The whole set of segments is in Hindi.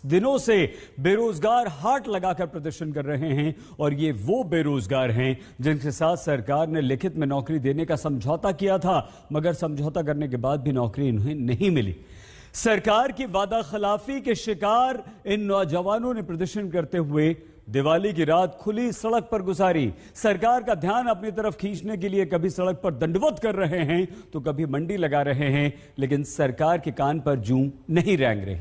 दिनों से बेरोजगार हाट लगाकर प्रदर्शन कर रहे हैं और ये वो बेरोजगार हैं जिनके साथ सरकार ने लिखित में नौकरी देने का समझौता किया था, मगर समझौता करने के बाद भी नौकरी इन्हें नहीं मिली। सरकार की वादा खिलाफी के शिकार इन नौजवानों ने प्रदर्शन करते हुए दिवाली की रात खुली सड़क पर गुजारी। सरकार का ध्यान अपनी तरफ खींचने के लिए कभी सड़क पर दंडवत कर रहे हैं तो कभी मंडी लगा रहे हैं, लेकिन सरकार के कान पर जूं नहीं रेंग रही।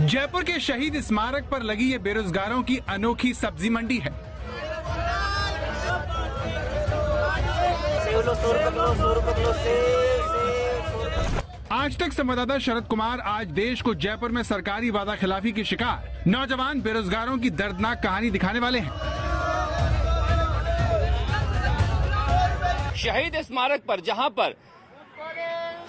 जयपुर के शहीद स्मारक पर लगी ये बेरोजगारों की अनोखी सब्जी मंडी है। आज तक संवाददाता शरद कुमार आज देश को जयपुर में सरकारी वादा खिलाफी के शिकार नौजवान बेरोजगारों की दर्दनाक कहानी दिखाने वाले हैं। शहीद स्मारक पर, जहां पर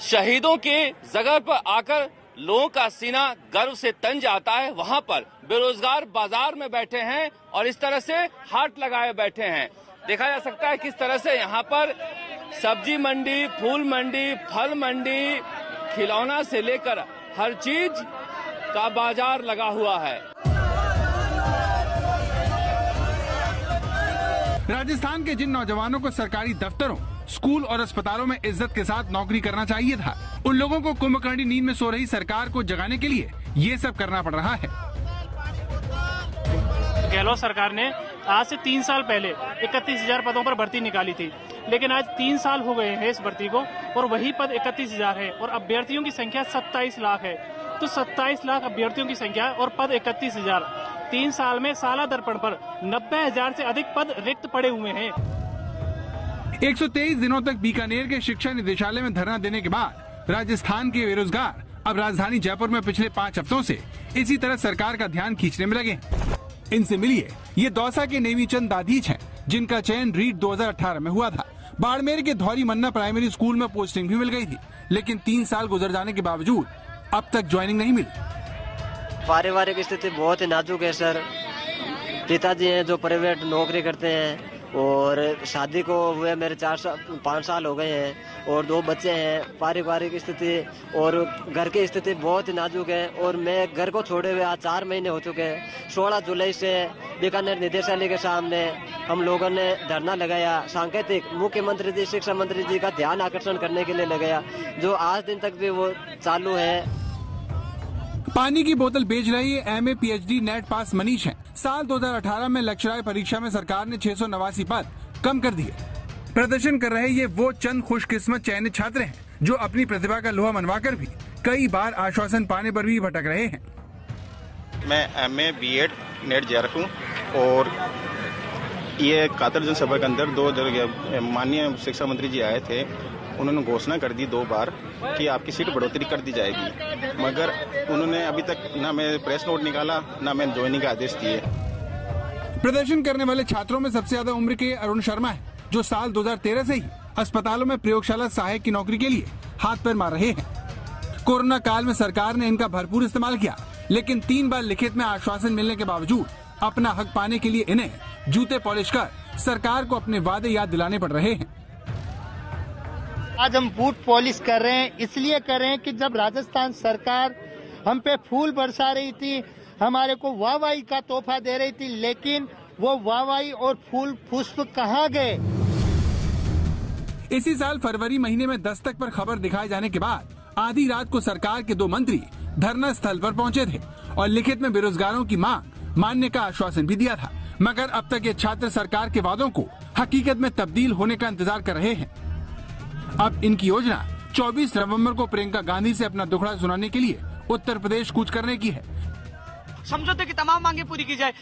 शहीदों के जगह पर आकर लोगों का सीना गर्व से तन जाता है, वहां पर बेरोजगार बाजार में बैठे हैं और इस तरह से हाट लगाए बैठे हैं। देखा जा सकता है किस तरह से यहाँ पर सब्जी मंडी, फूल मंडी, फल मंडी, खिलौना से लेकर हर चीज का बाजार लगा हुआ है। राजस्थान के जिन नौजवानों को सरकारी दफ्तरों, स्कूल और अस्पतालों में इज्जत के साथ नौकरी करना चाहिए था, उन लोगों को कुंभकर्णी नींद में सो रही सरकार को जगाने के लिए ये सब करना पड़ रहा है। गहलोत सरकार ने आज से 3 साल पहले 31,000 पदों पर भर्ती निकाली थी, लेकिन आज 3 साल हो गए हैं इस भर्ती को और वही पद 31,000 है और अभ्यर्थियों की संख्या 27 लाख है। तो 27 लाख अभ्यर्थियों की संख्या और पद 31,000। 3 साल में साला दर्पण पर 90,000 से अधिक पद रिक्त पड़े हुए हैं। 123 दिनों तक बीकानेर के शिक्षा निदेशालय में धरना देने के बाद राजस्थान के बेरोजगार अब राजधानी जयपुर में पिछले 5 हफ्तों से इसी तरह सरकार का ध्यान खींचने में लगे। इनसे मिलिए, ये दौसा के नेमीचंद दाधीच हैं, जिनका चयन रीट 2018 में हुआ था। बाड़मेर के धौरी मन्ना प्राइमरी स्कूल में पोस्टिंग भी मिल गई थी, लेकिन 3 साल गुजर जाने के बावजूद अब तक ज्वाइनिंग नहीं मिली। पारिवारिक स्थिति बहुत ही नाजुक है सर। पिताजी हैं जो प्राइवेट नौकरी करते हैं और शादी को हुए मेरे 5 साल हो गए हैं और 2 बच्चे हैं। पारिवारिक स्थिति और घर की स्थिति बहुत ही नाजुक है और मैं घर को छोड़े हुए आज 4 महीने हो चुके हैं। 16 जुलाई से बीकानेर निदेशालय के सामने हम लोगों ने धरना लगाया। सांकेतिक मुख्यमंत्री जी, शिक्षा मंत्री जी का ध्यान आकर्षण करने के लिए लगाया, जो आज दिन तक भी वो चालू है। पानी की बोतल बेच रही MA PhD नेट पास मनीष हैं। साल 2018 में लेक्चरार परीक्षा में सरकार ने 689 पद कम कर दिए। प्रदर्शन कर रहे ये वो चंद खुशकिस्मत चयनित छात्र हैं जो अपनी प्रतिभा का लोहा मनवाकर भी कई बार आश्वासन पाने पर भी भटक रहे हैं। मैं MA B.Ed नेट JRF हूँ और ये कातर जनसभा के अंदर 2 जगह माननीय शिक्षा मंत्री जी आए थे। उन्होंने घोषणा कर दी 2 बार कि आपकी सीट बढ़ोतरी कर दी जाएगी, मगर उन्होंने अभी तक ना मैं प्रेस नोट निकाला ना मैं ज्वाइनिंग का आदेश दिए। प्रदर्शन करने वाले छात्रों में सबसे ज्यादा उम्र के अरुण शर्मा है, जो साल 2013 से ही अस्पतालों में प्रयोगशाला सहायक की नौकरी के लिए हाथ पैर मार रहे हैं। कोरोना काल में सरकार ने इनका भरपूर इस्तेमाल किया, लेकिन 3 बार लिखित में आश्वासन मिलने के बावजूद अपना हक पाने के लिए इन्हें जूते पॉलिश कर सरकार को अपने वादे याद दिलाने पड़ रहे हैं। आज हम बूट पॉलिश कर रहे हैं, इसलिए कर रहे हैं कि जब राजस्थान सरकार हम पे फूल बरसा रही थी, हमारे को वाहवाही का तोहफा दे रही थी, लेकिन वो वाहवाही और फूल पुष्प कहाँ गए। इसी साल फरवरी महीने में दस्तक पर खबर दिखाए जाने के बाद आधी रात को सरकार के 2 मंत्री धरना स्थल पर पहुंचे थे और लिखित में बेरोजगारों की मांग मानने का आश्वासन भी दिया था, मगर अब तक ये छात्र सरकार के वादों को हकीकत में तब्दील होने का इंतजार कर रहे हैं। अब इनकी योजना 24 नवंबर को प्रियंका गांधी से अपना दुखड़ा सुनाने के लिए उत्तर प्रदेश कूच करने की है। समझौते की तमाम मांगे पूरी की जाए,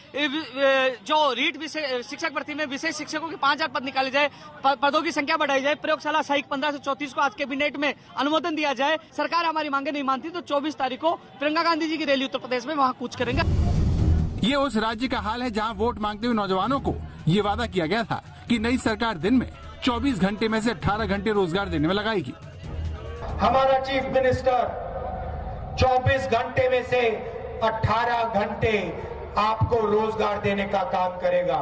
जो रीट शिक्षक भर्ती में विशेष शिक्षकों के 5,000 पद निकाले जाए, पदों की संख्या बढ़ाई जाए, प्रयोगशाला सहायक 15 से 34 को आज कैबिनेट में अनुमोदन दिया जाए। सरकार हमारी मांगे नहीं मानती तो 24 तारीख को प्रियंका गांधी जी की रैली उत्तर प्रदेश में वहाँ कूच करेंगे। ये उस राज्य का हाल है जहाँ वोट मांगते हुए नौजवानों को ये वादा किया गया था कि नई सरकार दिन में 24 घंटे में से 18 घंटे रोजगार देने में लगाएगी। हमारा चीफ मिनिस्टर 24 घंटे में से 18 घंटे आपको रोजगार देने का काम करेगा।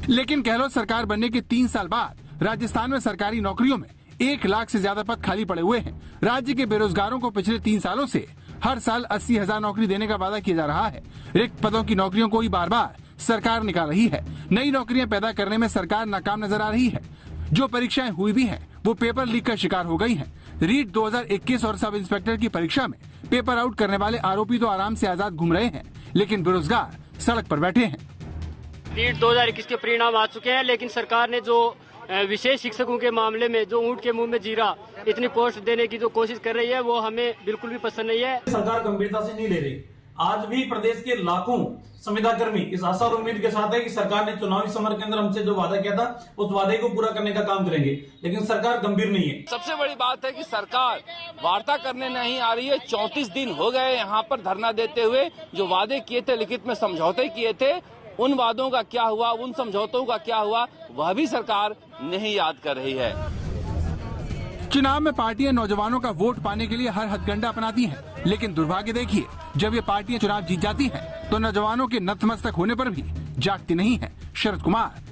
लेकिन गहलोत सरकार बनने के 3 साल बाद राजस्थान में सरकारी नौकरियों में 1 लाख से ज्यादा पद खाली पड़े हुए हैं। राज्य के बेरोजगारों को पिछले 3 सालों से हर साल 80,000 नौकरी देने का वादा किया जा रहा है। रिक्त पदों की नौकरियों को ही बार बार सरकार निकाल रही है। नई नौकरियां पैदा करने में सरकार नाकाम नजर आ रही है। जो परीक्षाएं हुई भी हैं, वो पेपर लीक का शिकार हो गई हैं। रीट 2021 और सब इंस्पेक्टर की परीक्षा में पेपर आउट करने वाले आरोपी तो आराम से आजाद घूम रहे हैं, लेकिन बेरोजगार सड़क पर बैठे हैं। रीट 2021 के परिणाम आ चुके हैं, लेकिन सरकार ने जो विशेष शिक्षकों के मामले में जो ऊंट के मुंह में जीरा इतनी पोस्ट देने की जो कोशिश कर रही है, वो हमें बिल्कुल भी पसंद नहीं है। सरकार गंभीरता से नहीं ले रही। आज भी प्रदेश के लाखों संविदा कर्मी इस आशा और उम्मीद के साथ है कि सरकार ने चुनावी समर के अंदर हमसे जो वादा किया था, उस वादे को पूरा करने का काम करेंगे, लेकिन सरकार गंभीर नहीं है। सबसे बड़ी बात है कि सरकार वार्ता करने नहीं आ रही है। 34 दिन हो गए यहाँ पर धरना देते हुए। जो वादे किए थे, लिखित में समझौते किए थे, उन वादों का क्या हुआ, उन समझौतों का क्या हुआ, वह भी सरकार नहीं याद कर रही है। चुनाव में पार्टियां नौजवानों का वोट पाने के लिए हर हथकंडा अपनाती हैं, लेकिन दुर्भाग्य देखिए, जब ये पार्टियां चुनाव जीत जाती हैं, तो नौजवानों के नतमस्तक होने पर भी जागती नहीं है। शरद कुमार,